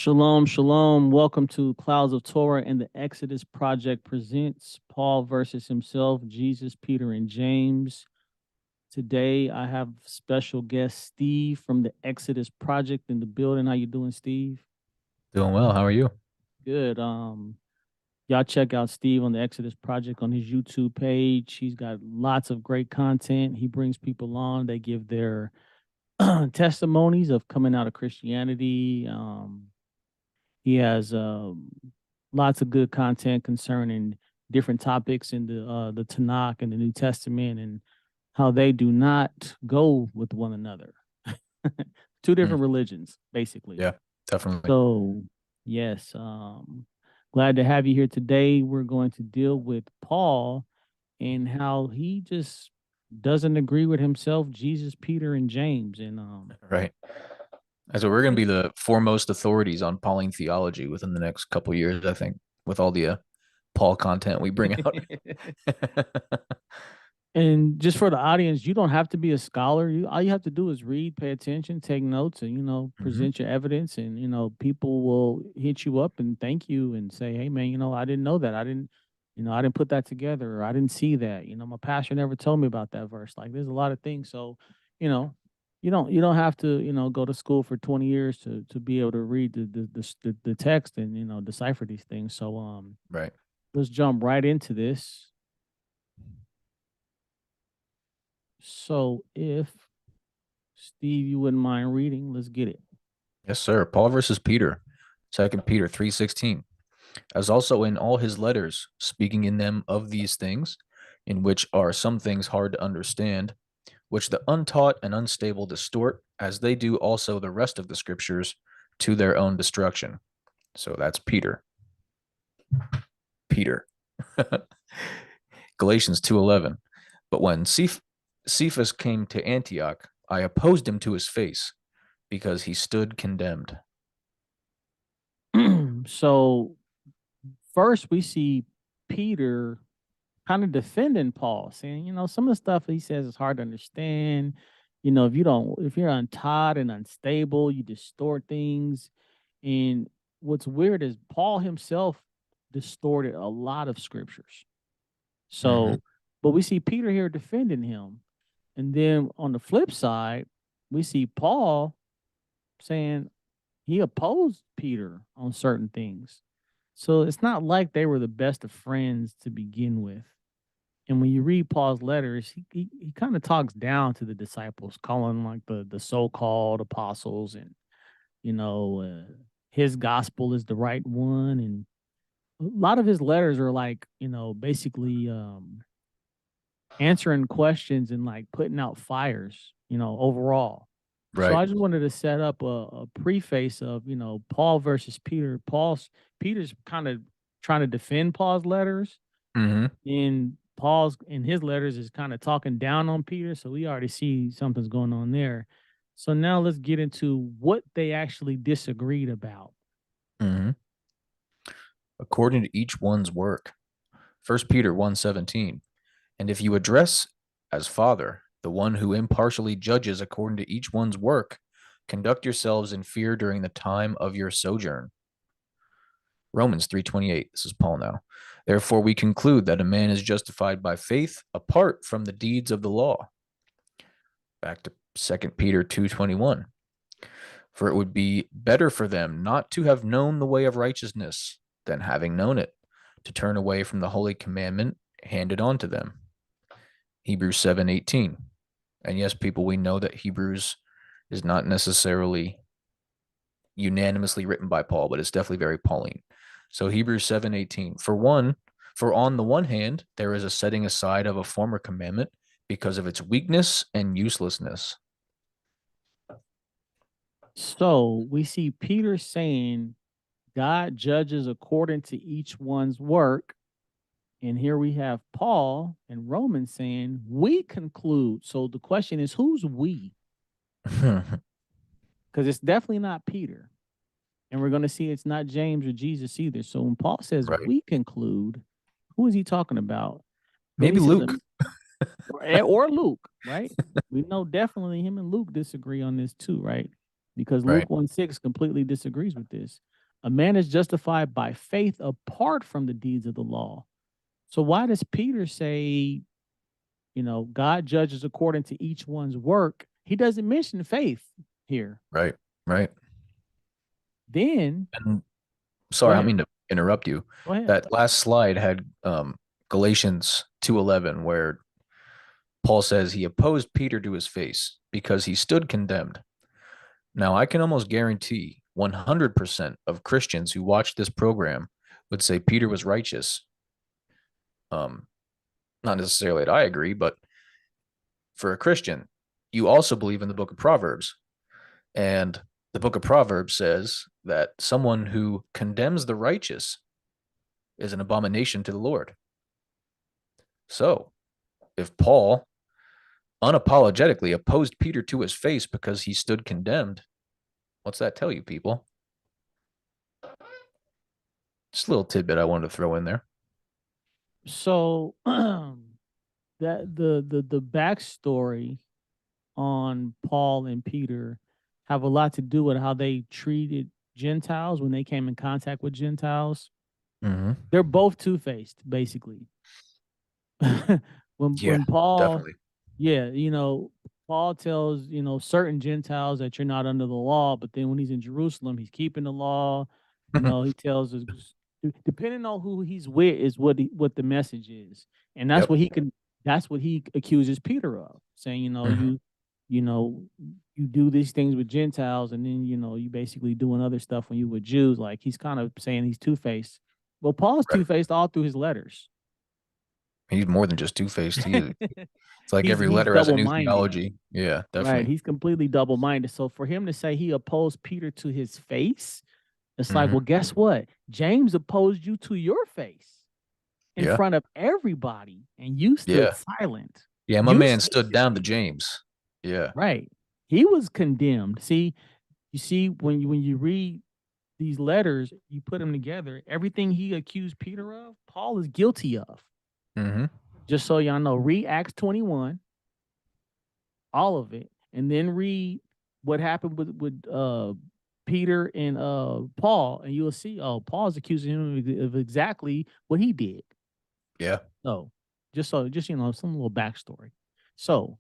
Shalom, shalom. Welcome to Clouds of Torah and the Exodus Project presents Paul versus himself, Jesus, Peter, and James. Today I have special guest Steve from the Exodus Project in the building. How you doing, Steve? Doing well. How are you? Good. Y'all check out Steve on the Exodus Project on his YouTube page. He's got lots of great content. He brings people on. They give their testimonies of coming out of Christianity. He has lots of good content concerning different topics in the Tanakh and the New Testament and how they do not go with one another. Two Mm, different religions, basically. yeah, definitely. So, yes, glad to have you here today. We're going to deal with Paul and how he just doesn't agree with himself, Jesus, Peter, and James. And Right. And so we're going to be the foremost authorities on Pauline theology within the next couple years, I think, with all the Paul content we bring out. And just for the audience, you don't have to be a scholar. You all you have to do is read, pay attention, take notes, and Hmm. present your evidence. And people will hit you up and thank you and say, "Hey, man, I didn't know that. I didn't put that together, or I didn't see that. My pastor never told me about that verse." Like, there's a lot of things. So, you know, you don't have to go to school for 20 years to be able to read the text and decipher these things. So, Right. let's jump right into this. So, if Steve, you wouldn't mind reading? Let's get it. Yes, sir. Paul versus Peter, Second Peter 3:16. As also in all his letters, speaking in them of these things, in which are some things hard to understand, which the untaught and unstable distort, as they do also the rest of the scriptures, to their own destruction. So that's Peter. Peter. Galatians 2:11. But when Cephas came to Antioch, I opposed him to his face because he stood condemned. So, first we see Peter kind of defending Paul, saying, some of the stuff he says is hard to understand. If you're untaught and unstable, you distort things. And what's weird is Paul himself distorted a lot of scriptures. Mm-hmm. So, but we see Peter here defending him. And then on the flip side, we see Paul saying he opposed Peter on certain things. So it's not like they were the best of friends to begin with. And when you read Paul's letters, he kind of talks down to the disciples, calling them like the so-called apostles, and his gospel is the right one. And a lot of his letters are like basically answering questions and like putting out fires, overall. So Right. I just wanted to set up a preface of, Paul versus Peter. Peter's kind of trying to defend Paul's letters, Mm-hmm. and Paul's in his letters is kind of talking down on Peter. So we already see something's going on there. So now let's get into what they actually disagreed about. Mm-hmm. According to each one's work. First Peter 1:17. And if you address as Father the one who impartially judges according to each one's work, conduct yourselves in fear during the time of your sojourn. Romans 3:28. This is Paul now. Therefore we conclude that a man is justified by faith apart from the deeds of the law. Back to Second Peter 2:21. For it would be better for them not to have known the way of righteousness than having known it, to turn away from the holy commandment handed on to them. Hebrews 7:18. And yes, people, we know that Hebrews is not necessarily unanimously written by Paul, but it's definitely very Pauline. So Hebrews 7:18. For on the one hand, there is a setting aside of a former commandment because of its weakness and uselessness. So we see Peter saying God judges according to each one's work. And here we have Paul and Romans saying, we conclude. So the question is, who's we? Because it's definitely not Peter. And we're going to see it's not James or Jesus either. So when Paul says Right. we conclude, who is he talking about? But he Maybe says, Luke. or Luke, right? We know definitely him and Luke disagree on this too, right? Because Right. Luke 1:6 completely disagrees with this. A man is justified by faith apart from the deeds of the law. So why does Peter say, God judges according to each one's work? He doesn't mention faith here. Right. Right. Then, And go sorry, I ahead. mean to interrupt you. Go ahead. That last slide had Galatians 2:11, where Paul says he opposed Peter to his face because he stood condemned. Now, I can almost guarantee 100% of Christians who watch this program would say Peter was righteous. Not necessarily that I agree, but for a Christian, you also believe in the book of Proverbs. And the book of Proverbs says that someone who condemns the righteous is an abomination to the Lord. So, if Paul unapologetically opposed Peter to his face because he stood condemned, what's that tell you, people? Just a little tidbit I wanted to throw in there. So that the backstory on Paul and Peter have a lot to do with how they treated Gentiles when they came in contact with Gentiles. Mm-hmm. They're both two-faced, basically. when Paul, definitely. yeah, Paul tells, certain Gentiles that you're not under the law, but then when he's in Jerusalem, he's keeping the law. He tells us, depending on who he's with, is what the message is, and that's Yep. what that's what he accuses Peter of, saying, Mhm. you do these things with Gentiles, and then you basically doing other stuff when you with Jews. Like, he's kind of saying he's two-faced. Well, Paul's Right. two-faced all through his letters. He's more than just two-faced. It's like every He's letter has a new double-minded. theology. Yeah, Right. definitely. He's completely double-minded. So for him to say he opposed Peter to his face, it's like, Mhm. well, guess what? James opposed you to your face in Yeah. front of everybody, and you stood Yeah. silent. Yeah, my You man stayed stood your down to seat. James. Yeah. Right. He was condemned. See, you see, when you read these letters, you put them together, everything he accused Peter of, Paul is guilty of. Mm-hmm. Just so y'all know, read Acts 21, all of it, and then read what happened with Peter and Paul, and you'll see, Paul's accusing him of exactly what he did. Yeah. So just some little backstory. So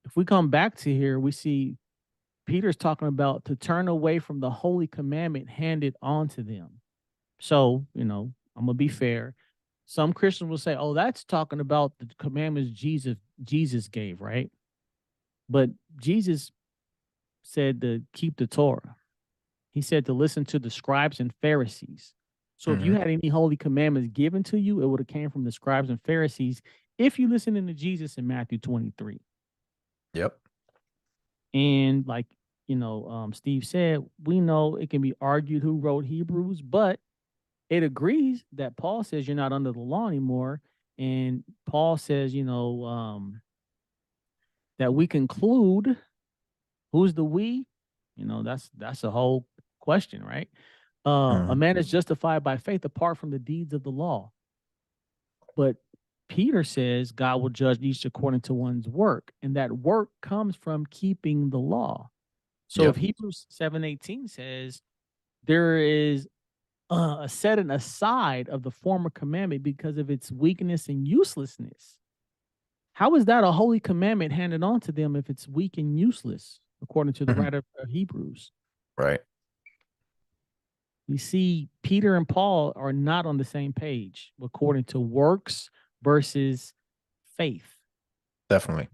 if we come back to here, we see Peter's talking about to turn away from the holy commandment handed on to them. So, I'm gonna be fair. Some Christians will say, "Oh, that's talking about the commandments Jesus gave, right?" But Jesus said to keep the Torah. He said to listen to the scribes and Pharisees. So if you Mm-hmm. had any holy commandments given to you, it would have came from the scribes and Pharisees if you listen to Jesus in Matthew 23. Yep. And like, Steve said, we know it can be argued who wrote Hebrews, but it agrees that Paul says you're not under the law anymore. And Paul says, that we conclude, who's the we? That's a whole question, right? A Mhm. man is justified by faith apart from the deeds of the law. But Peter says God will judge each according to one's work, and that work comes from keeping the law. So if Yep. Hebrews 7:18 says there is a setting aside of the former commandment because of its weakness and uselessness, how is that a holy commandment handed on to them if it's weak and useless, according to the Mhm. writer of Hebrews? Right. We see Peter and Paul are not on the same page according to works versus faith. Definitely.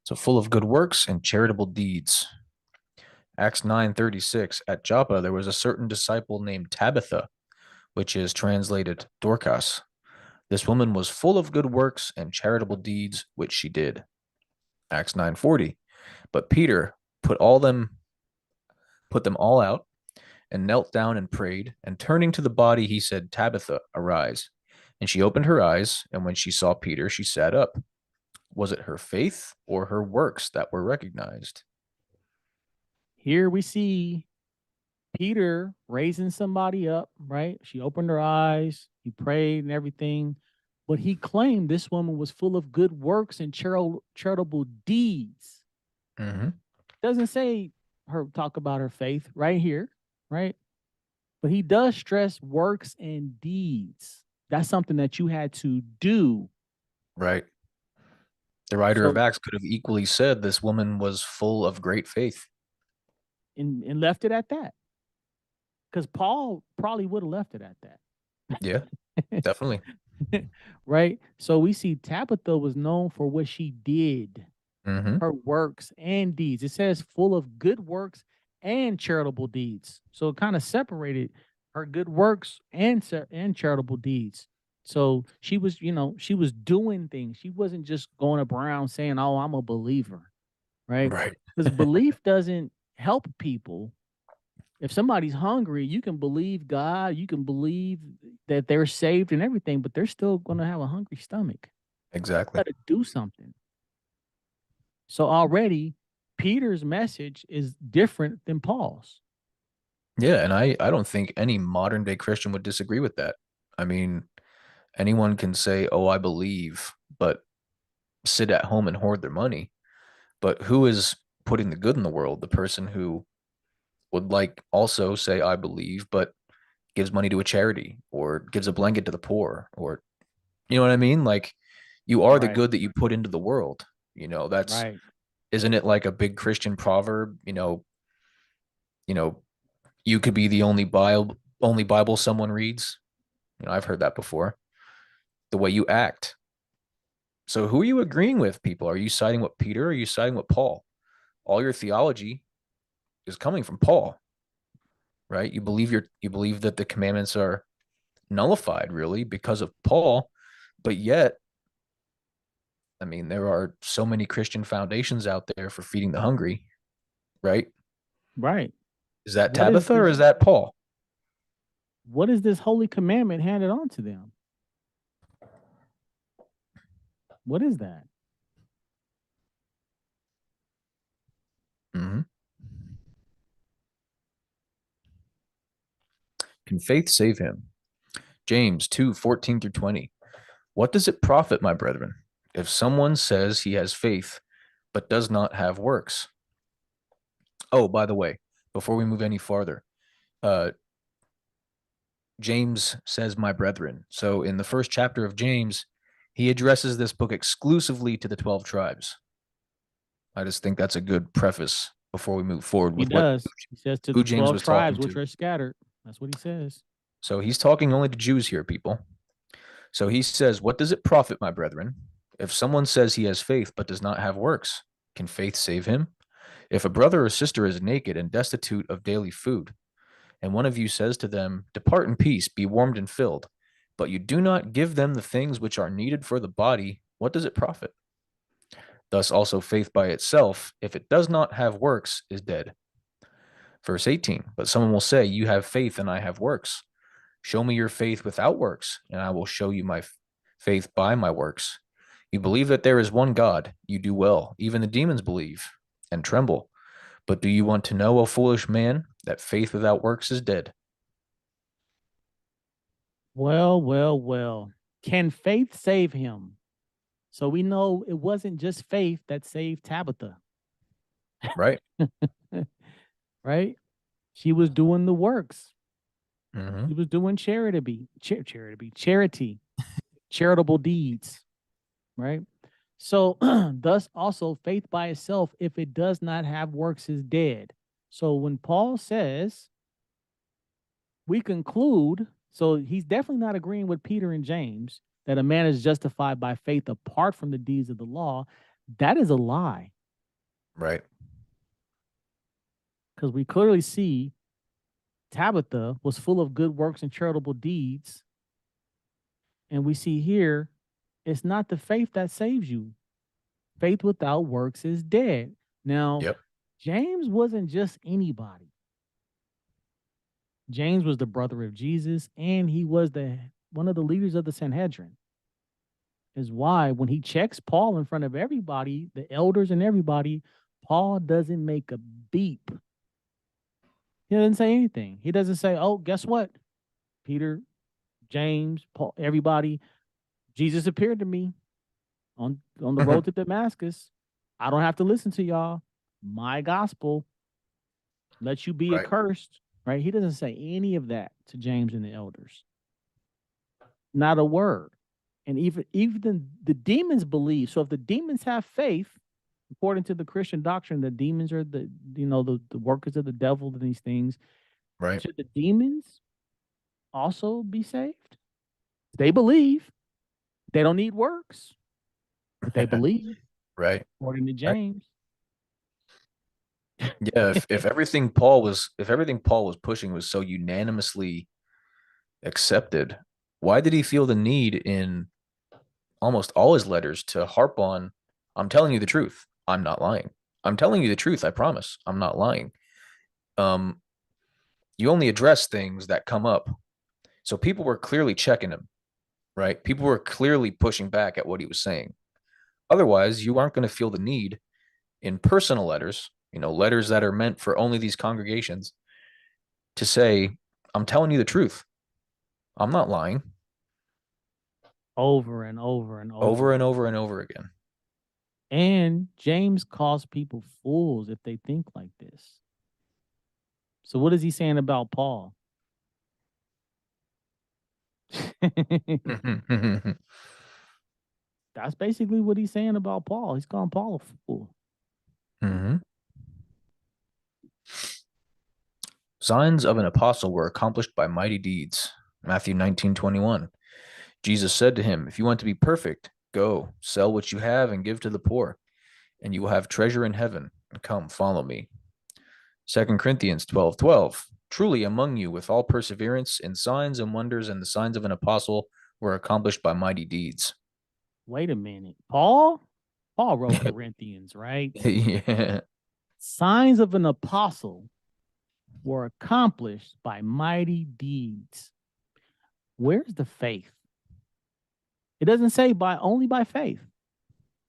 So full of good works and charitable deeds. Acts 9:36. At Joppa, there was a certain disciple named Tabitha, which is translated Dorcas. This woman was full of good works and charitable deeds, which she did. Acts 9:40. But Peter put them all out, and knelt down and prayed. And turning to the body, he said, Tabitha, arise. And she opened her eyes, and when she saw Peter, she sat up. Was it her faith or her works that were recognized? Here we see Peter raising somebody up, right? She opened her eyes, he prayed and everything, but he claimed this woman was full of good works and charitable deeds. Mm-hmm. Doesn't say her talk about her faith right here, right? But he does stress works and deeds. That's something that you had to do. Right. The writer of So Acts could have equally said this woman was full of great faith. and left it at that. Because Paul probably would have left it at Yeah, that. definitely. Right? So we see Tabitha was known for what she did, Hmm. her works and deeds. It says full of good works and charitable deeds. So it kind of separated her good works and charitable deeds. So she was, she was doing things. She wasn't just going up around saying, "Oh, I'm a believer," right? Right. Because belief doesn't help people. If somebody's hungry, you can believe God, you can believe that they're saved and everything, but they're still going to have a hungry stomach. Exactly. Got to do something. So already Peter's message is different than Paul's. Yeah, and I don't think any modern day Christian would disagree with that. I mean, anyone can say, "Oh, I believe," but sit at home and hoard their money. But who is putting the good in the world? The person who would like also say, "I believe," but gives money to a charity or gives a blanket to the poor, or you know what I mean? Like, you are the Right. good that you put into the world. That's, Right. isn't it like a big Christian proverb? You know, you could be the only Bible someone reads. I've heard that before. The way you act. So who are you agreeing with, people? Are you siding with Peter or are you siding with Paul? All your theology is coming from Paul, right? You believe that the commandments are nullified really because of Paul, but yet, I mean, there are so many Christian foundations out there for feeding the hungry, right? Right. Is that What is Tabitha or this? is that Paul? What is this holy commandment handed on to them? What is that? Mm-hmm. Can faith save him? James 2:14 through 20. What does it profit, my brethren, if someone says he has faith but does not have works? Oh, by the way, before we move any farther, uh, James says, my brethren. So in the first chapter of James, he addresses this book exclusively to the 12 tribes. I just think that's a good preface before we move forward He with what does. He says to the who James 12 was tribes talking which to. are scattered. That's what he says. So he's talking only to Jews here, people. So he says, what does it profit, my brethren, if someone says he has faith but does not have works? Can faith save him? If a brother or sister is naked and destitute of daily food, and one of you says to them, depart in peace, be warmed and filled, but you do not give them the things which are needed for the body, what does it profit? Thus also faith by itself, if it does not have works, is dead. Verse 18, but someone will say, you have faith and I have works. Show me your faith without works, and I will show you my faith by my works. You believe that there is one God, you do well. Even the demons believe and tremble. But do you want to know, O foolish man, that faith without works is dead? Well, well, well. Can faith save him? So we know it wasn't just faith that saved Tabitha, Right? right? She was doing the works. Mm-hmm. She was doing charity, charitable deeds, right? So, thus also faith by itself, if it does not have works, is dead. So when Paul says, we conclude, so he's definitely not agreeing with Peter and James that a man is justified by faith apart from the deeds of the law. That is a lie, Right. because we clearly see Tabitha was full of good works and charitable deeds. And we see here, it's not the faith that saves you. Faith without works is dead. Now, Yep. James wasn't just anybody. James was the brother of Jesus, and he was one of the leaders of the Sanhedrin. Is why when he checks Paul in front of everybody, the elders and everybody, Paul doesn't make a beep. He doesn't say anything. He doesn't say, "Oh, guess what? Peter, James, Paul, everybody, Jesus appeared to me on the road to Damascus. I don't have to listen to y'all. My gospel." let you be Right. accursed, right? He doesn't say any of that to James and the elders. Not a word. And even the demons believe. So if the demons have faith, according to the Christian doctrine, the demons are the workers of the devil and these things. Right. Should the demons also be saved? They believe. They don't need works, but they believe, Right. according to Right. James. Yeah. If everything Paul was pushing was so unanimously accepted, why did he feel the need in almost all his letters to harp on, I'm telling you the truth. I'm not lying. I'm telling you the truth. I promise. I'm not lying. Um, you only address things that come up. So people were clearly checking him, right? People were clearly pushing back at what he was saying. Otherwise, you aren't going to feel the need in personal letters, letters that are meant for only these congregations, to say, I'm telling you the truth. I'm not lying. Over and over and Over over. and over and over again. And James calls people fools if they think like this. So what is he saying about Paul? That's basically what he's saying about Paul. He's calling Paul a fool. Mm-hmm. Signs of an apostle were accomplished by mighty deeds. Matthew 19:21. Jesus said to him, if you want to be perfect, go, sell what you have and give to the poor, and you will have treasure in heaven. And come, follow me. 2 Corinthians 12:12. Truly among you with all perseverance in signs and wonders, and the signs of an apostle were accomplished by mighty deeds. Wait a minute. Paul wrote Corinthians, right? Yeah. Signs of an apostle were accomplished by mighty deeds. Where's the faith? It doesn't say only by faith.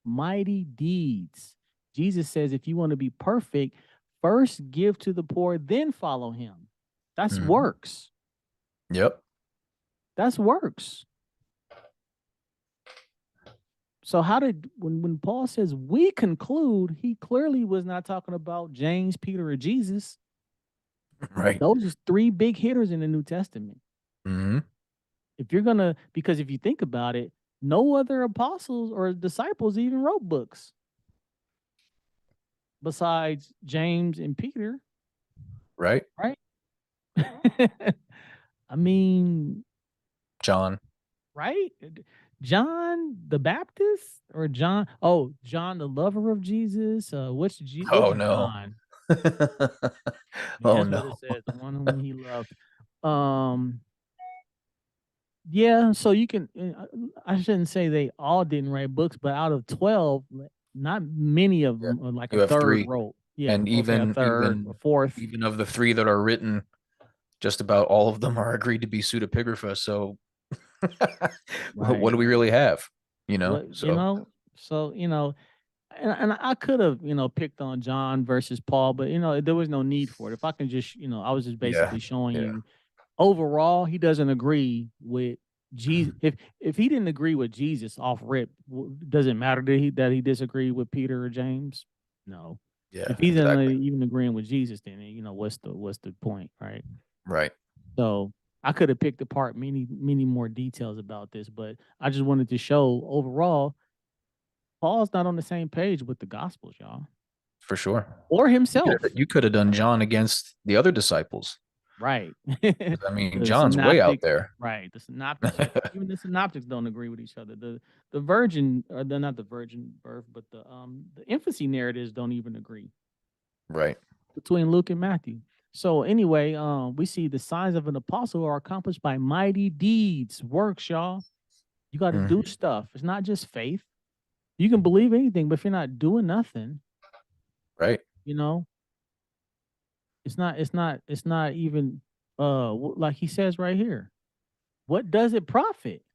Mighty deeds. Jesus says if you want to be perfect, first give to the poor, then follow him. That's works. Yep. That's works. So how did when Paul says we conclude, he clearly was not talking about James, Peter, or Jesus. Right. Those are three big hitters in the New Testament. Mm-hmm. Because if you think about it, no other apostles or disciples even wrote books besides James and Peter. Right. Right. I mean, John. right? John the Baptist or John? Oh, John the lover of Jesus. Which Oh no. John? Oh That's what no. it says. The one whom he loved. Yeah. So you can. I shouldn't say they all didn't write books, but out of 12, not many of Yeah. them, like You a have third three. wrote. Yeah. And Okay, a third, a fourth. even of the three that are written, just about all of them are agreed to be pseudepigrapha. So what Right. do we really have? What So so and I could have picked on John versus Paul, but there was no need for it. If I can just I was just yeah, basically showing yeah, you overall he doesn't agree with Jesus. If he didn't agree with Jesus off rip, does it matter that he disagreed with Peter or James? No. yeah, If he's exactly. even agreeing with Jesus, then what's the point, right? Right. So I could have picked apart many more details about this, but I just wanted to show overall Paul's not on the same page with the Gospels, y'all, For sure. or himself. You could have done John against the other disciples. Right. 'Cause, I mean, The John's way out synoptic, there. right. The synoptics, even the synoptics don't agree with each other. The virgin, or they're not the virgin birth, but the infancy narratives don't even agree Right. between Luke and Matthew. So anyway, we see the signs of an apostle are accomplished by mighty deeds, works, y'all. You got to do stuff. It's not just faith. You can believe anything, but if you're not doing nothing, Right. it's not even like he says right here. What does it profit?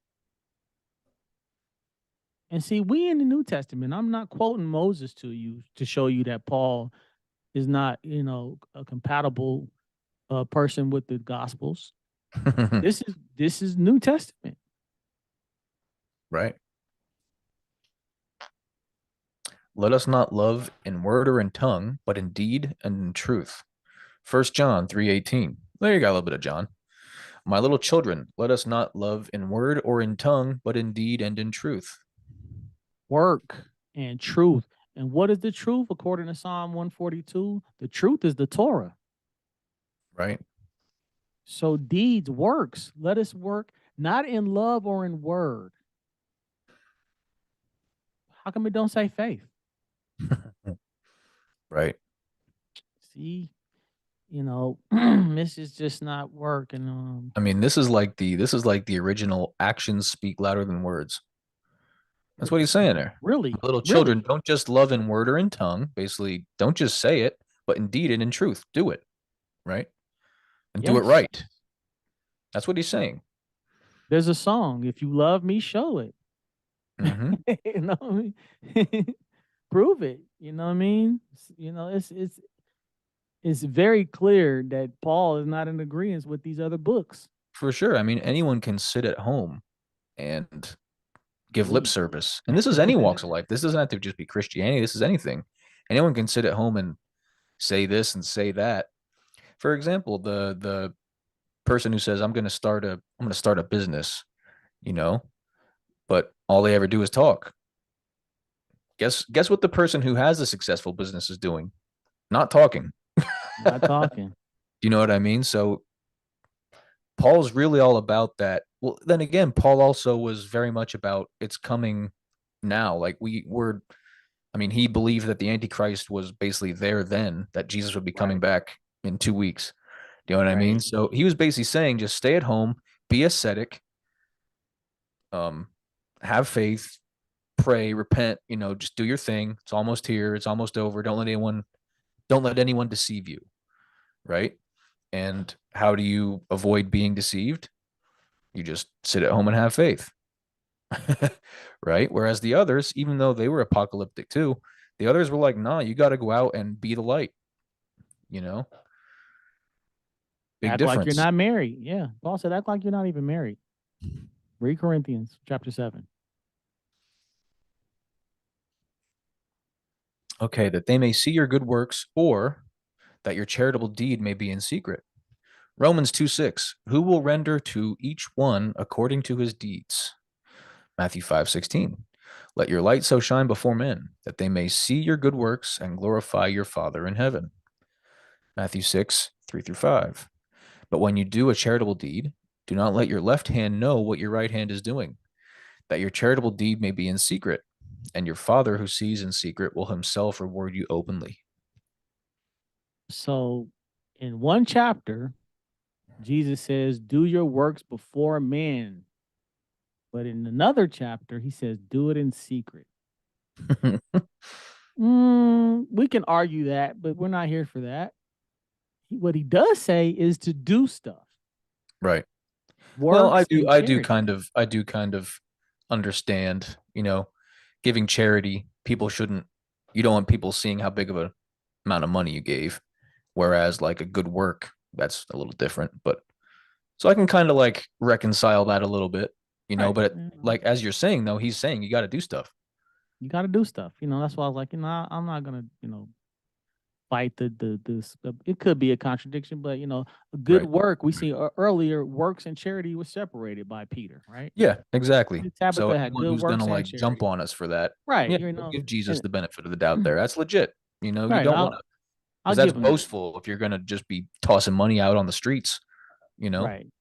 And see, we in the New Testament, I'm not quoting Moses to you to show you that Paul is not, a compatible person with the Gospels. This is New Testament. Right. Let us not love in word or in tongue, but in deed and in truth. First John 3:18. There you got a little bit of John. My little children, let us not love in word or in tongue, but in deed and in truth. Work and truth. And what is the truth according to Psalm 142? The truth is the Torah. Right? So deeds, works. Let us work not in love or in word. How come it don't say faith? Right. See, this is just not working. I mean, this is like the original actions speak louder than words. That's what he's saying there. Really, Little really. children, don't just love in word or in tongue. Basically, don't just say it, but in deed and in truth. Do it. Right? And do it Yes. right. That's what he's saying. There's a song. If you love me, show it. Mm-hmm. You know what I mean? Prove it. You know what I mean? It's very clear that Paul is not in agreement with these other books. For sure. I mean, anyone can sit at home and give lip Believe. service. And this is any walks of life. This doesn't have to just be Christianity. This is anything. Anyone can sit at home and say this and say that. For example, the person who says, I'm gonna start a business, you know, but all they ever do is talk. Guess what the person who has a successful business is doing? Not talking. Not talking. You know what I mean? So Paul's really all about that. Well, then again, Paul also was very much about it's coming now. Like I mean, he believed that the Antichrist was basically there then, that Jesus would be coming Right. back in 2 weeks. Do you know what I mean? Right. So he was basically saying just stay at home, be ascetic, um, have faith, pray, repent, just do your thing. It's almost here, it's almost over. Don't let anyone deceive you, right? And how do you avoid being deceived? You just sit at home and have faith. Right? Whereas the others, even though they were apocalyptic too, the others were like, nah, you got to go out and be the light, you know? Big Act like you're difference. not married. Yeah. Paul said, act like you're not even married. Read Corinthians chapter 7. Okay, that they may see your good works or that your charitable deed may be in secret. Romans 2:6. Who will render to each one according to his deeds? Matthew 5:16. Let your light so shine before men that they may see your good works and glorify your Father in heaven. Matthew 6:3 through 5. But when you do a charitable deed, do not let your left hand know what your right hand is doing, that your charitable deed may be in secret, and your Father who sees in secret will himself reward you openly. So in one chapter, Jesus says, do your works before men. But in another chapter, he says, do it in secret. We can argue that, but we're not here for that. What he does say is to do stuff. Right. Well, I Works do and I do charity. kind of understand, giving charity, you don't want people seeing how big of a amount of money you gave. Whereas like a good work, that's a little different. But so I can kind of like reconcile that a little bit, Right. but like as you're saying though, he's saying you got to do stuff. You got to do stuff. That's why I was like, I'm not gonna, fight it could be a contradiction, but a good Right. work we see earlier, works and charity was separated by Peter, right? Yeah, exactly. So Tabitha had anyone good who's gonna works and like jump charity. on us for that, Right. yeah, we'll give Jesus And the benefit of the doubt there. That's legit. You right. don't want to, I'll because that's give him that. boastful if you're gonna just be tossing money out on the streets, you know? Right.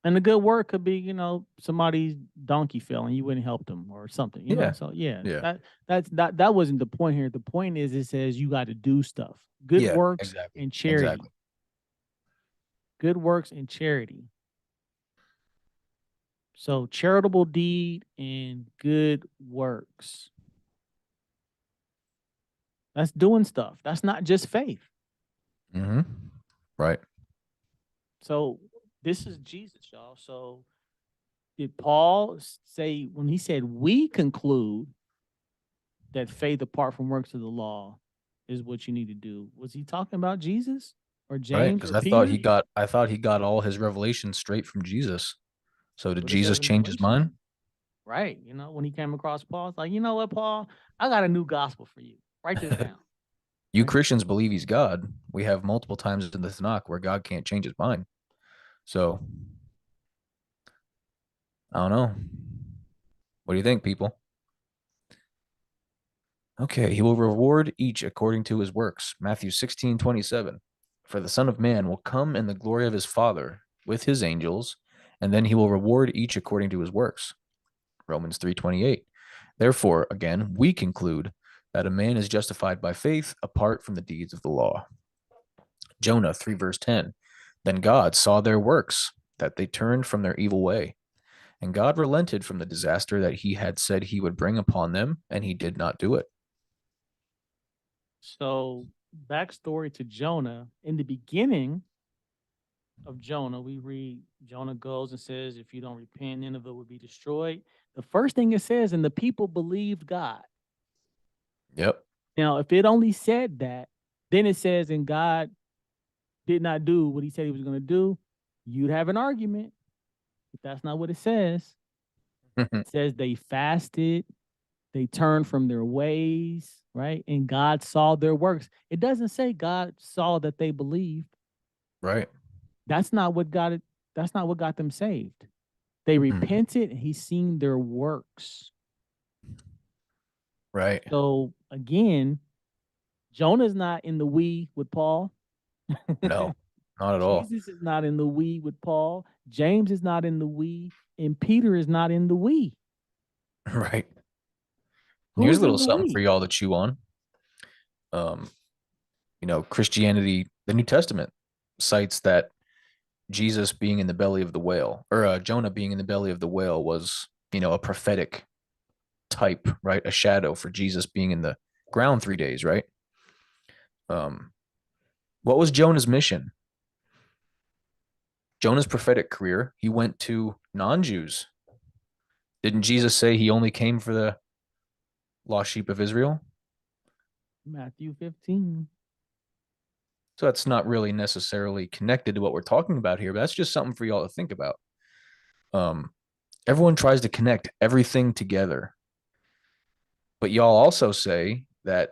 And the good work could be, somebody's donkey fell and you wouldn't help them or something, Yeah. So yeah, Yeah. that wasn't the point here. The point is it says you got to do stuff. Good Yeah, works exactly. and charity. Exactly. Good works and charity. So charitable deed and good works. That's doing stuff. That's not just faith. Mm-hmm. Right. So this is Jesus, y'all. So did Paul say when he said we conclude that faith apart from works of the law is what you need to do? Was he talking about Jesus or Right. James Because or I Peter? got I thought he got all his revelations straight from Jesus. So did What it says Jesus in change his Galatians. mind? Right. When he came across Paul, it's like, you know what, Paul? I got a new gospel for you. Write this down. You Right. Christians believe he's God. We have multiple times in the Tanakh where God can't change his mind. So I don't know. What do you think, people? Okay, he will reward each according to his works. Matthew 16:27. For the Son of Man will come in the glory of his Father with his angels, and then he will reward each according to his works. Romans 3:28. Therefore, again, we conclude that a man is justified by faith apart from the deeds of the law. Jonah 3 verse 10. Then God saw their works, that they turned from their evil way. And God relented from the disaster that he had said he would bring upon them, and he did not do it. So backstory to Jonah. In the beginning of Jonah, we read Jonah goes and says, if you don't repent, Nineveh will be destroyed. The first thing it says, and the people believed God. Yep. Now, if it only said that, then it says, and God did not do what he said he was going to do, you'd have an argument. But that's not what it says. It says they fasted, they turned from their ways, right? And God saw their works. It doesn't say God saw that they believed. Right. That's not what got them saved. They repented and he's seen their works. Right. So again, Jonah's not in the we with Paul. No, not at all. Jesus is not in the we with Paul. James is not in the we, and Peter is not in the we. Right. And here's a Who's little in the something for we? y'all to chew on. Um, Christianity, the New Testament cites that Jesus being in the belly of the whale, or Jonah being in the belly of the whale was, a prophetic type, right? A shadow for Jesus being in the ground 3 days, right? Um, what was Jonah's mission? Jonah's prophetic career, he went to non-Jews. Didn't Jesus say he only came for the lost sheep of Israel? Matthew 15. So that's not really necessarily connected to what we're talking about here, but that's just something for y'all to think about. Um, Everyone tries to connect everything together, but y'all also say that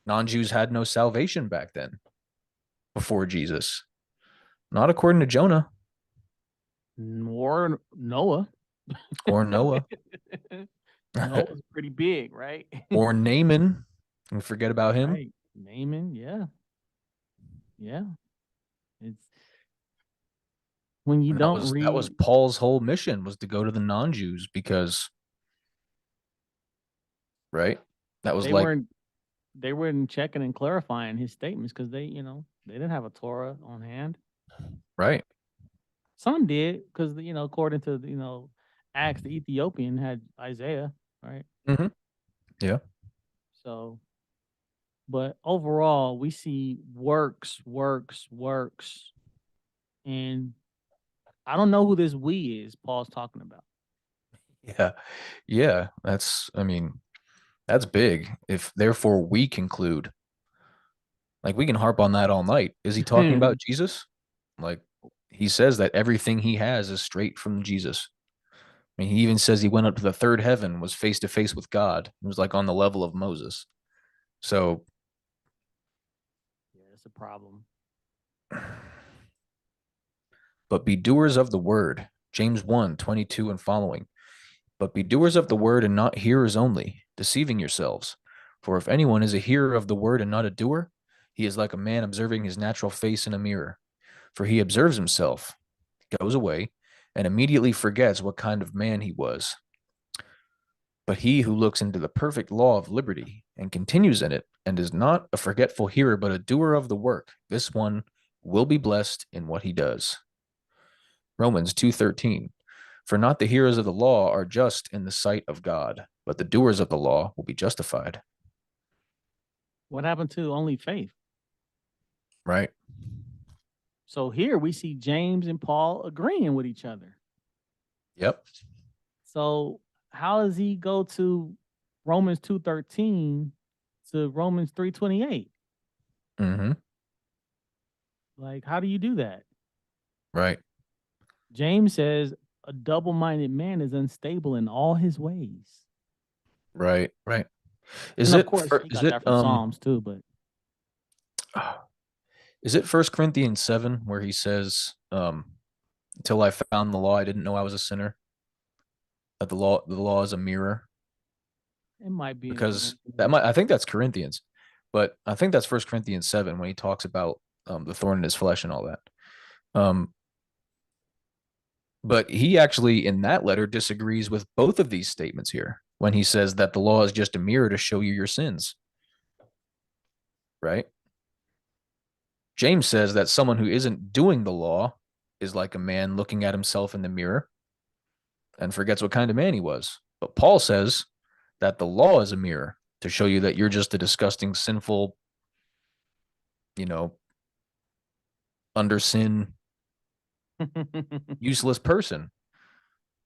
non-Jews had no salvation back then before Jesus. Not according to Jonah Or Noah. or Noah Noah's pretty big, right? or Naaman. And forget about him. Right. Naaman, yeah. Yeah. It's when you And that don't was that was read, Paul's whole mission, was to go to the non-Jews because, right? That was they like, weren't they weren't checking and clarifying his statements because they didn't have a Torah on hand. right. Some did because according to Acts, the Ethiopian had Isaiah, right? Mm-hmm. Yeah. So, but overall, we see works, works, works, and I don't know who this we is Paul's talking about. Yeah. Yeah. That's big. If therefore we conclude, like, we can harp on that all night. Is he talking about Jesus? Like, he says that everything he has is straight from Jesus. I mean, he even says he went up to the third heaven, was face to face with God. He was like on the level of Moses. So, Yeah, that's a problem. but be doers of the word. James 1:22 and following. But be doers of the word and not hearers only, deceiving yourselves. For if anyone is a hearer of the word and not a doer, he is like a man observing his natural face in a mirror. For he observes himself, goes away, and immediately forgets what kind of man he was. But he who looks into the perfect law of liberty and continues in it, and is not a forgetful hearer, but a doer of the work, this one will be blessed in what he does. Romans 2:13. For not the hearers of the law are just in the sight of God, but the doers of the law will be justified. What happened to only faith? Right? So here we see James and Paul agreeing with each other. Yep. So how does he go to Romans 2:13 to Romans 3:28? Mm-hmm. Like, how do you do that? Right. James says a double-minded man is unstable in all his ways. Right. Right. Is And of it course, for, he is got it that from Psalms too, but Is it First Corinthians 7 where he says, until I found the law, I didn't know I was a sinner? That the law is a mirror? It might be in Because Corinthians. I think that's Corinthians, but I think that's First Corinthians 7 when he talks about the thorn in his flesh and all that. Um, but he actually in that letter disagrees with both of these statements here when he says that the law is just a mirror to show you your sins, right? James says that someone who isn't doing the law is like a man looking at himself in the mirror and forgets what kind of man he was. But Paul says that the law is a mirror to show you that you're just a disgusting, sinful, you know, under sin, useless person,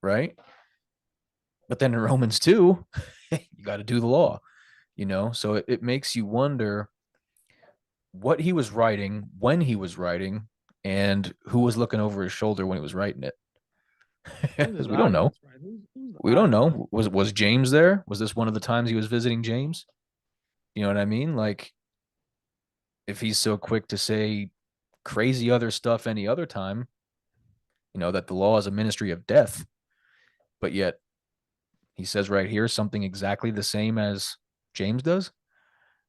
right? But then in Romans 2, you got to do the law, So it makes you wonder what he was writing, when he was writing, and who was looking over his shoulder when he was writing it. Who's his Because we don't know. audience, right? Who's the We don't audience? know. Was James there? Was this one of the times he was visiting James? You know what I mean? Like, if he's so quick to say crazy other stuff any other time, that the law is a ministry of death, but yet he says right here something exactly the same as James does.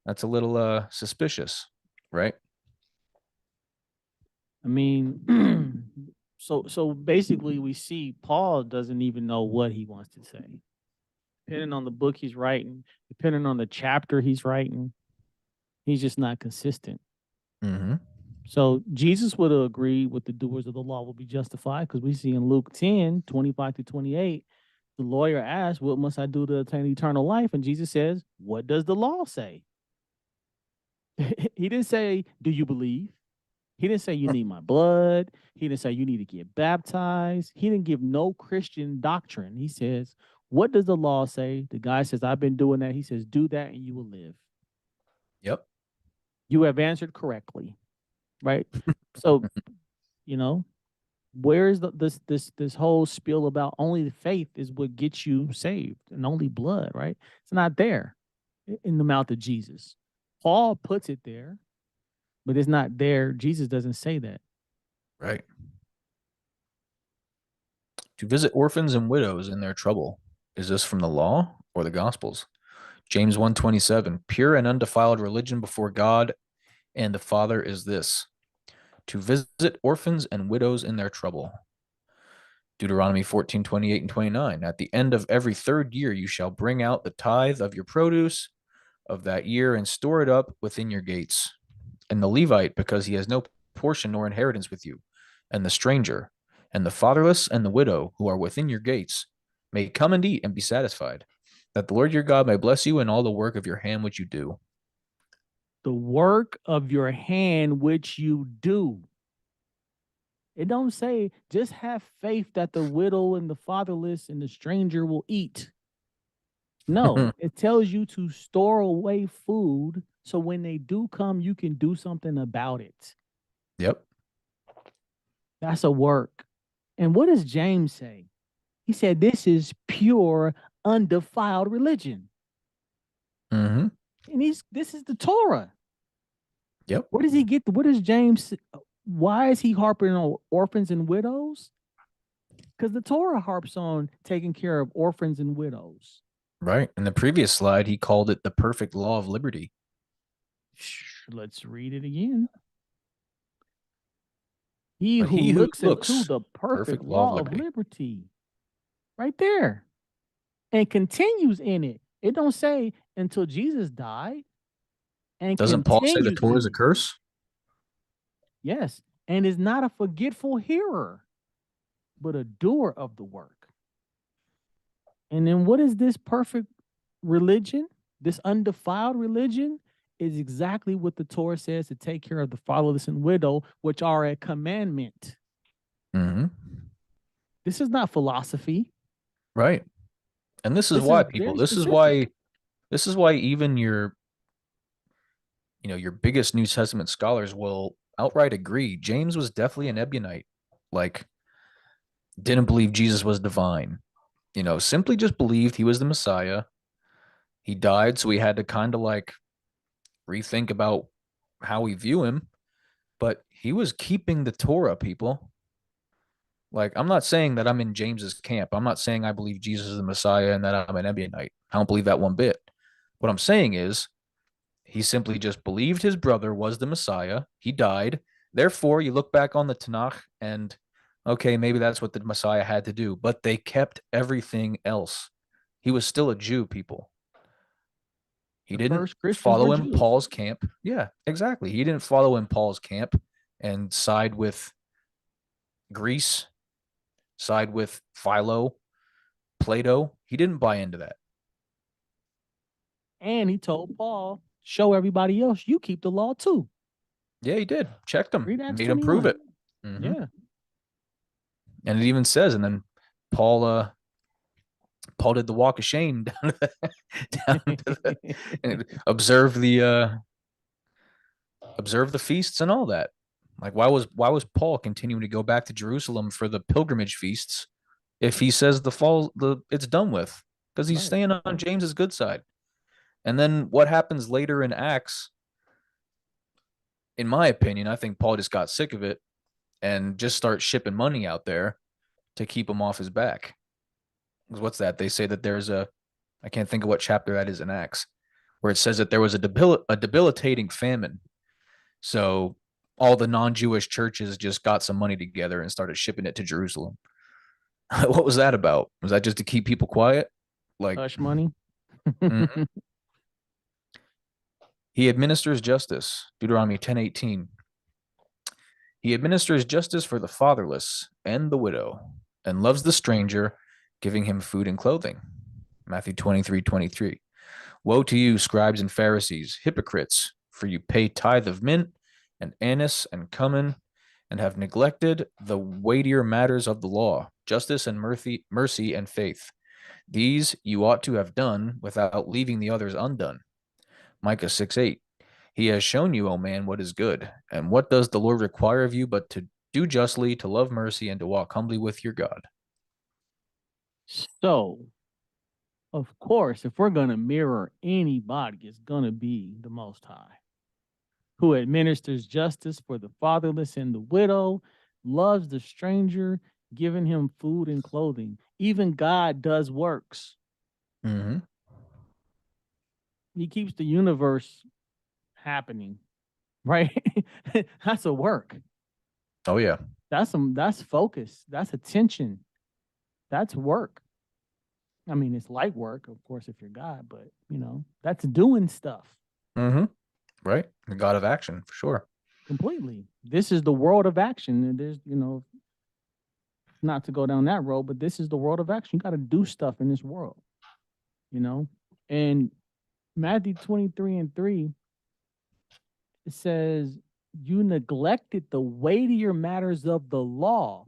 That's a little suspicious, right? I mean, so basically we see Paul doesn't even know what he wants to say. Depending on the book he's writing, depending on the chapter he's writing, he's just not consistent. Mm-hmm. So Jesus would have agreed with the doers of the law will be justified because we see in Luke 10:25-28, the lawyer asks, what must I do to attain eternal life? And Jesus says, what does the law say? He didn't say, do you believe? He didn't say you need my blood. He didn't say you need to get baptized. He didn't give no Christian doctrine. He says, what does the law say? The guy says, I've been doing that. He says, do that and you will live. Yep. You have answered correctly. Right. So, where's this whole spiel about only the faith is what gets you saved and only blood, right? It's not there in the mouth of Jesus. Paul puts it there, but it's not there. Jesus doesn't say that. Right. To visit orphans and widows in their trouble. Is this from the law or the gospels? James 1:27, pure and undefiled religion before God and the Father is this, to visit orphans and widows in their trouble. Deuteronomy 14:28 and 29, at the end of every third year you shall bring out the tithe of your produce of that year and store it up within your gates. And the Levite, because he has no portion nor inheritance with you, and the stranger, and the fatherless, and the widow who are within your gates, may come and eat and be satisfied, that the Lord your God may bless you in all the work of your hand which you do. The work of your hand which you do. It don't say just have faith that the widow and the fatherless and the stranger will eat. No, it tells you to store away food so when they do come, you can do something about it. Yep. That's a work. And what does James say? He said, this is pure, undefiled religion. Mm-hmm. And this is the Torah. Yep. Where does he get what does James, why is he harping on orphans and widows? Because the Torah harps on taking care of orphans and widows. Right. In the previous slide, he called it the perfect law of liberty. Let's read it again. He who looks into the perfect law of liberty. Right there. And continues in it. It don't say until Jesus died. And doesn't Paul say the Torah is a curse? Yes. And is not a forgetful hearer, but a doer of the work. And then what is this perfect religion? This undefiled religion is exactly what the Torah says to take care of the fatherless and widow, which are a commandment. Mm-hmm. This is not philosophy. Right. And this is why people, this is why even your biggest New Testament scholars will outright agree. James was definitely an Ebionite, like didn't believe Jesus was divine, simply just believed he was the Messiah. He died, so he had to kind of like rethink about how we view him, but he was keeping the Torah, people. Like, I'm not saying that I'm in James's camp. I'm not saying I believe Jesus is the Messiah and that I'm an Ebionite. I don't believe that one bit. What I'm saying is he simply just believed his brother was the Messiah. He died. Therefore, you look back on the Tanakh and okay, maybe that's what the Messiah had to do, but they kept everything else. He was still a Jew, people. He The didn't first Christians were follow in Jews. Paul's camp. Yeah, exactly. He didn't follow in Paul's camp and side with Greece, side with Philo, Plato. He didn't buy into that. And he told Paul, show everybody else you keep the law too. Yeah, he did. Checked him, Read Acts made him prove 21. it. Mm-hmm. Yeah. And it even says, and then Paul, Paul did the walk of shame down to down to and observe the feasts and all that. Like, why was Paul continuing to go back to Jerusalem for the pilgrimage feasts if he says it's done with? Because he's Right. staying on James's good side. And then what happens later in Acts, in my opinion, I think Paul just got sick of it and just start shipping money out there to keep him off his back. What's that? They say that I can't think of what chapter that is in Acts, where it says that there was a debilitating famine. So all the non-Jewish churches just got some money together and started shipping it to Jerusalem. What was that about? Was that just to keep people quiet? Like, Hush money. mhm. He administers justice. Deuteronomy 10:18. He administers justice for the fatherless and the widow, and loves the stranger, giving him food and clothing. Matthew 23:23. Woe to you, scribes and Pharisees, hypocrites, for you pay tithe of mint and anise and cumin, and have neglected the weightier matters of the law, justice and mercy and faith. These you ought to have done without leaving the others undone. Micah 6:8. He has shown you, O man, what is good. And what does the Lord require of you but to do justly, to love mercy, and to walk humbly with your God? So, of course, if we're going to mirror anybody, it's going to be the Most High, who administers justice for the fatherless and the widow, loves the stranger, giving him food and clothing. Even God does works. Mm-hmm. He keeps the universe happening, right? That's a work. Oh, yeah. That's focus. That's attention. That's work. I mean, it's light work, of course, if you're God, but that's doing stuff Mm-hmm. Right? The God of action, for sure. completely. This is the world of action. And there's, not to go down that road, but this is the world of action. You got to do stuff in this world, And Matthew 23:3, it says, you neglected the weightier matters of the law.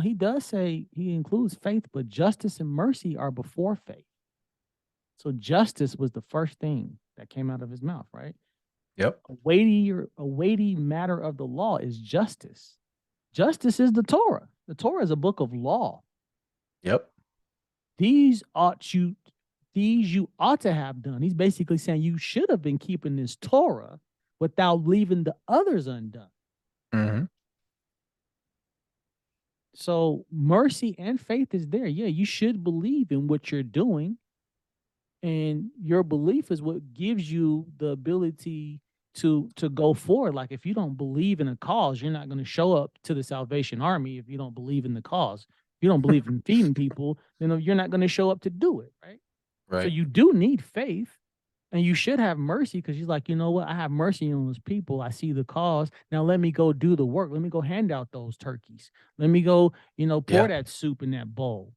He does say he includes faith, but justice and mercy are before faith. So justice was the first thing that came out of his mouth, right? Yep. A weighty matter of the law is justice. Justice is the Torah. The Torah is a book of law. Yep. These you ought to have done. He's basically saying you should have been keeping this Torah without leaving the others undone. Mm-hmm. So mercy and faith is there. Yeah, you should believe in what you're doing. And your belief is what gives you the ability to go forward. Like if you don't believe in a cause, you're not going to show up to the Salvation Army if you don't believe in the cause. If you don't believe in feeding people, then you're not going to show up to do it, right? Right. So you do need faith, and you should have mercy because you're like, you know what? I have mercy on those people. I see the cause. Now let me go do the work. Let me go hand out those turkeys. Let me go, pour that soup in that bowl.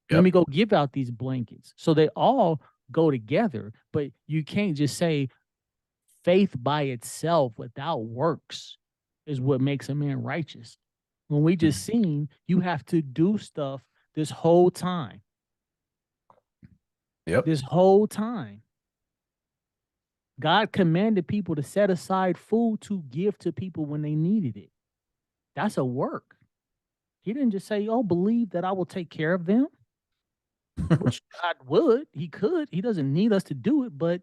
Let Yep. me go give out these blankets. So they all go together, but you can't just say faith by itself without works is what makes a man righteous. When we just seen, you have to do stuff this whole time. Yep. This whole time. God commanded people to set aside food to give to people when they needed it. That's a work. He didn't just say, oh, believe that I will take care of them. which God would. He could. He doesn't need us to do it, but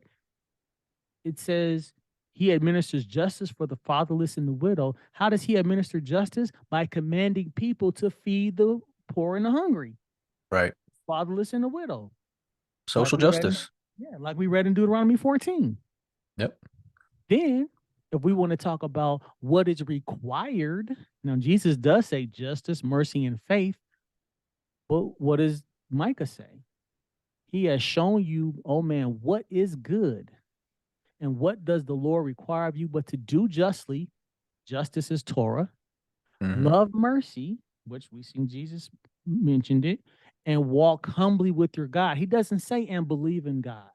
it says he administers justice for the fatherless and the widow. How does he administer justice? By commanding people to feed the poor and the hungry, Right. fatherless and the widow. Like Social we read in, justice. like we read in Deuteronomy 14. Yep. Then, if we want to talk about what is required, now Jesus does say justice, mercy, and faith. But what does Micah say? He has shown you, oh man, what is good. And what does the Lord require of you but to do justly? Justice is Torah. Love mercy, which we seen Jesus mentioned it, and walk humbly with your God. He doesn't say and believe in God.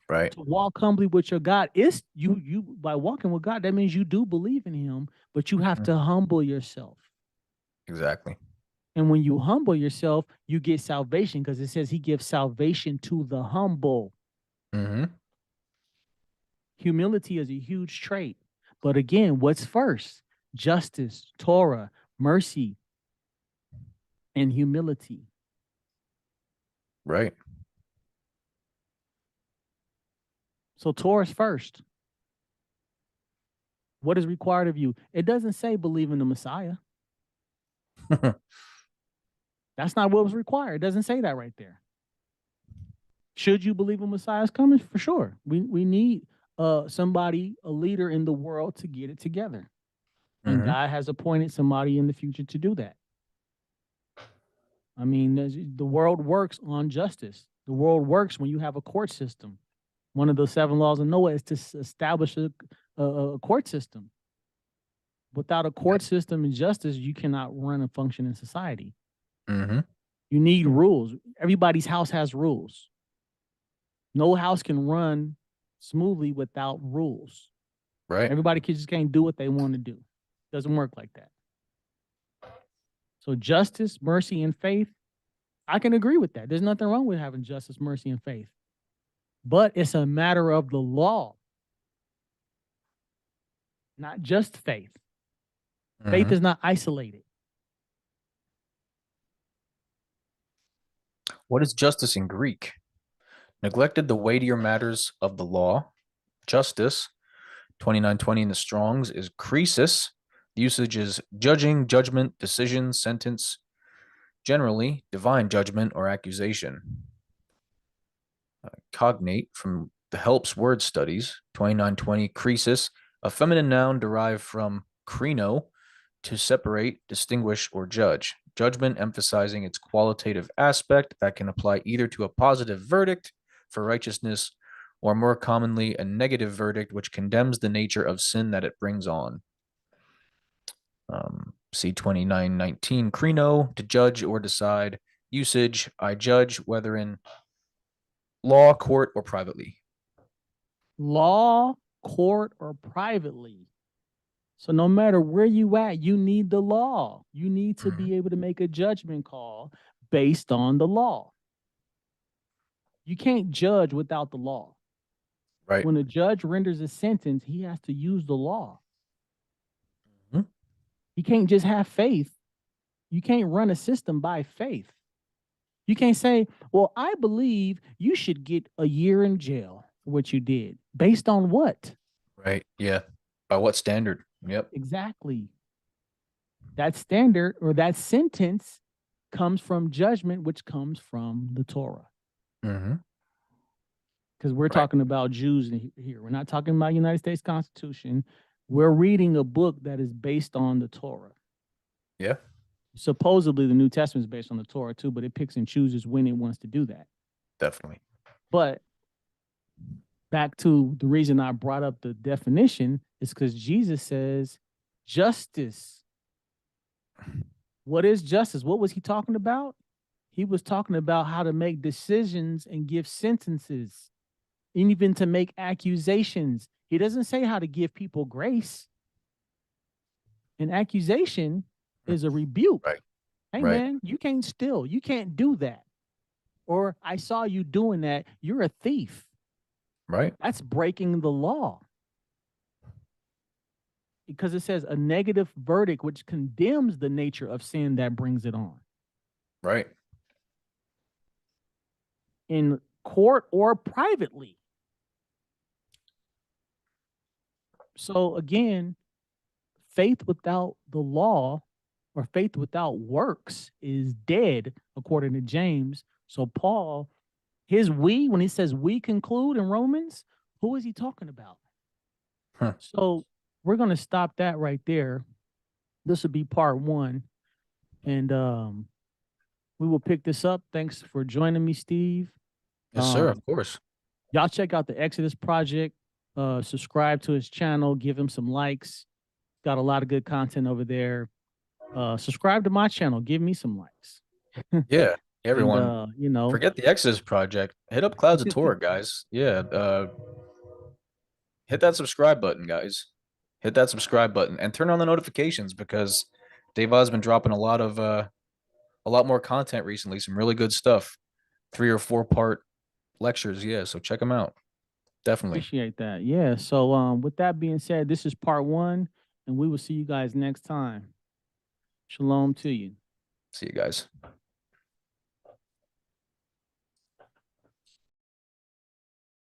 Right. To walk humbly with your God is you by walking with God, that means you do believe in him, but you have to humble yourself. Exactly. And when you humble yourself, you get salvation because it says he gives salvation to the humble. Humility is a huge trait. But again, what's first? Justice, Torah, mercy, and humility. Right. So Torah's first. What is required of you? It doesn't say believe in the Messiah. That's not what was required. It doesn't say that right there. Should you believe a Messiah is coming? For sure. We need somebody, a leader in the world to get it together. And God has appointed somebody in the future to do that. I mean, the world works on justice. The world works when you have a court system. One of the 7 laws of Noah is to establish a court system. Without a court system and justice, you cannot run and function in society. You need rules. Everybody's house has rules. No house can run smoothly without rules. Right. Everybody just can't do what they want to do. Doesn't work like that. So justice, mercy, and faith, I can agree with that. There's nothing wrong with having justice, mercy, and faith. But it's a matter of the law, not just faith. Faith is not isolated. What is justice in Greek? Neglected the weightier matters of the law. Justice, 2920 in the Strongs, is krisis. The usage is judging, judgment, decision, sentence, generally divine judgment or accusation. Cognate from the Helps Word Studies, 2920, krisis, a feminine noun derived from krino, to separate, distinguish, or judge. Judgment emphasizing its qualitative aspect that can apply either to a positive verdict for righteousness or more commonly a negative verdict which condemns the nature of sin that it brings on. See 2919, krino, to judge or decide. Usage, I judge whether in law, court, or privately. Law, court, or privately. So no matter where you at, you need the law. You need to be able to make a judgment call based on the law. You can't judge without the law. Right. When a judge renders a sentence, he has to use the law. You can't just have faith. You can't run a system by faith. You can't say, well, I believe you should get a year in jail for what you did. Based on what? Right. Yeah. By what standard? Yep. Exactly. That standard or that sentence comes from judgment, which comes from the Torah. Because we're talking about Jews here. We're not talking about United States Constitution. We're reading a book that is based on the Torah. Yeah. Supposedly the New Testament is based on the Torah too, but it picks and chooses when it wants to do that. Definitely. But back to the reason I brought up the definition is because Jesus says justice. What is justice? What was he talking about? He was talking about how to make decisions and give sentences, and even to make accusations. He doesn't say how to give people grace. An accusation is a rebuke. Right. Hey, man, you can't steal. You can't do that. Or I saw you doing that. You're a thief. Right. That's breaking the law. Because it says a negative verdict which condemns the nature of sin that brings it on. Right. in court or privately. So again, faith without the law or faith without works is dead, according to James. So Paul, when he says we conclude in Romans, who is he talking about? Huh. So we're going to stop that right there. This will be part 1. And we will pick this up. Thanks for joining me, Steve. Yes, sir. Of course. Y'all check out the Exodus Project. Subscribe to his channel. Give him some likes. Got a lot of good content over there. Subscribe to my channel. Give me some likes. Yeah. Everyone, And, you know, forget the Exodus Project. Hit up Clouds of Torah, guys. Yeah. Hit that subscribe button, guys. Hit that subscribe button and turn on the notifications, because Devon's been dropping a lot more content recently. Some really good stuff. 3 or 4 part lectures. Yeah. So check them out. Definitely. appreciate that. Yeah. So with that being said, this is part 1, and we will see you guys next time. Shalom to you. See you guys.